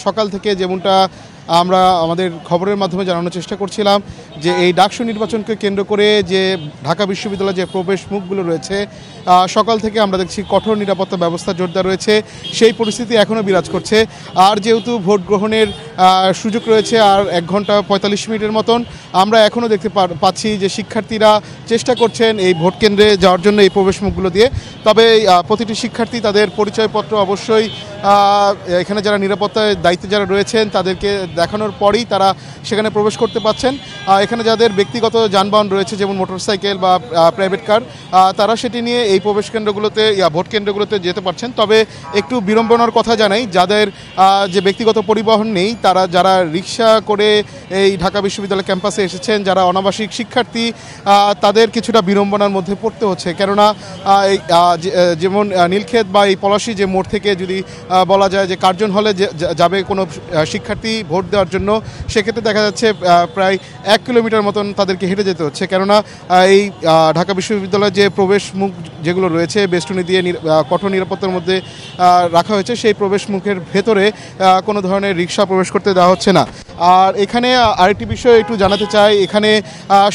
সকাল থেকে যেমনটা আমরা আমাদের খবরের মাধ্যমে জানানোর চেষ্টা করছিলাম যে এই ডাকসু নির্বাচনকে কেন্দ্র করে যে ঢাকা বিশ্ববিদ্যালয়ের যে প্রবেশ মুখগুলো রয়েছে সকাল থেকে আমরা দেখছি কঠোর নিরাপত্তা ব্যবস্থা জোরদার রয়েছে। সেই পরিস্থিতি এখনও বিরাজ করছে। আর যেহেতু ভোট গ্রহণের সুযোগ রয়েছে আর 1 ঘন্টা 45 মিনিটের মতন, আমরা এখনও দেখতে পাচ্ছি যে শিক্ষার্থীরা চেষ্টা করছেন এই ভোট কেন্দ্রে যাওয়ার জন্য এই প্রবেশ মুখগুলো দিয়ে। তবে প্রতিটি শিক্ষার্থী তাদের পরিচয়পত্র অবশ্যই এখানে যারা নিরাপত্তার দায়িত্বে যারা রয়েছেন তাদেরকে দেখানোর পরেই তারা সেখানে প্রবেশ করতে পারছেন। এখানে যাদের ব্যক্তিগত যানবাহন রয়েছে যেমন মোটরসাইকেল বা প্রাইভেট কার, তারা সেটি নিয়ে এই প্রবেশ কেন্দ্রগুলোতে ভোট কেন্দ্রগুলোতে যেতে পারছেন। তবে একটু বিড়ম্বনার কথা জানাই, যাদের যে ব্যক্তিগত পরিবহন নেই, যারা রিক্সা করে এই ঢাকা বিশ্ববিদ্যালয় ক্যাম্পাসে এসেছেন, যারা অনাবাসিক শিক্ষার্থী, তাদের কিছুটা বিড়ম্বনার মধ্যে পড়তে হচ্ছে। কেননা যেমন নীলক্ষেত বা এই পলাশী যে মোড় থেকে যদি বলা যায় যে কার্জন হলে যাবে কোনো শিক্ষার্থী ভোট দেওয়ার জন্য, সেক্ষেত্রে দেখা যাচ্ছে প্রায় 1 কিলোমিটার মতন তাদেরকে হেঁটে যেতে হচ্ছে। কেননা এই ঢাকা বিশ্ববিদ্যালয়ের যে প্রবেশ মুখ যেগুলো রয়েছে বেষ্টনী দিয়ে কঠোর নিরাপত্তার মধ্যে রাখা হয়েছে, সেই প্রবেশ মুখের ভেতরে কোনো ধরনের রিক্সা প্রবেশ করতে দেওয়া হচ্ছে না। আর এখানে আরেকটি বিষয় একটু জানাতে চাই, এখানে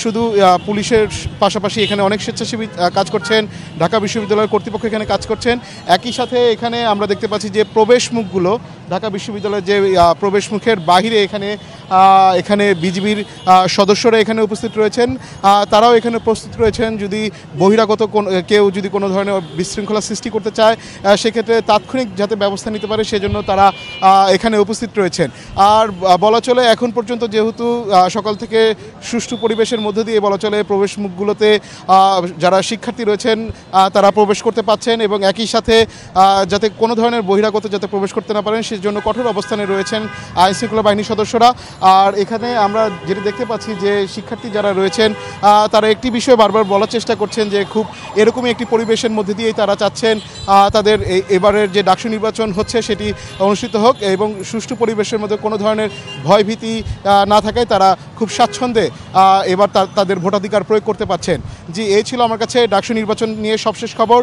শুধু পুলিশের পাশাপাশি এখানে অনেক স্বেচ্ছাসেবী কাজ করছেন, ঢাকা বিশ্ববিদ্যালয়ের কর্তৃপক্ষ এখানে কাজ করছেন। একই সাথে এখানে আমরা দেখতে পাচ্ছি যে প্রবেশ মুখগুলো ঢাকা বিশ্ববিদ্যালয়ের যে প্রবেশ মুখের বাহিরে এখানে বিজিবির সদস্যরা এখানে উপস্থিত রয়েছেন। তারাও এখানে প্রস্তুত রয়েছেন, যদি বহিরাগত কেউ যদি কোনো ধরনের বিশৃঙ্খলা সৃষ্টি করতে চায় সেক্ষেত্রে তাৎক্ষণিক যাতে ব্যবস্থা নিতে পারে সেজন্য তারা এখানে উপস্থিত রয়েছেন। আর বলা চলে এখন পর্যন্ত যেহেতু সকাল থেকে সুষ্ঠু পরিবেশের মধ্যে দিয়ে বলা চলে প্রবেশ মুখগুলোতে যারা শিক্ষার্থী রয়েছেন তারা প্রবেশ করতে পারছেন, এবং একই সাথে যাতে কোনো ধরনের বহিরাগত যাতে প্রবেশ করতে না পারেন সেজন্য কঠোর অবস্থানে রয়েছেন আইনশৃঙ্খলা বাহিনীর সদস্যরা। আর এখানে আমরা যেটা দেখতে পাচ্ছি যে শিক্ষার্থী যারা রয়েছেন তারা একটি বিষয় বারবার বলার চেষ্টা করছেন যে খুব এরকমই একটি পরিবেশের মধ্যে দিয়েই তারা চাচ্ছেন তাদের এবারের যে ডাকসু নির্বাচন হচ্ছে সেটি অনুষ্ঠিত হোক, এবং সুষ্ঠু পরিবেশের মধ্যে কোনো ধরনের ভয়ভীতি না থাকায় তারা খুব স্বাচ্ছন্দ্যে এবার তাদের ভোটাধিকার প্রয়োগ করতে পারছেন। জি, এই ছিল আমার কাছে ডাকসু নির্বাচন নিয়ে সবশেষ খবর।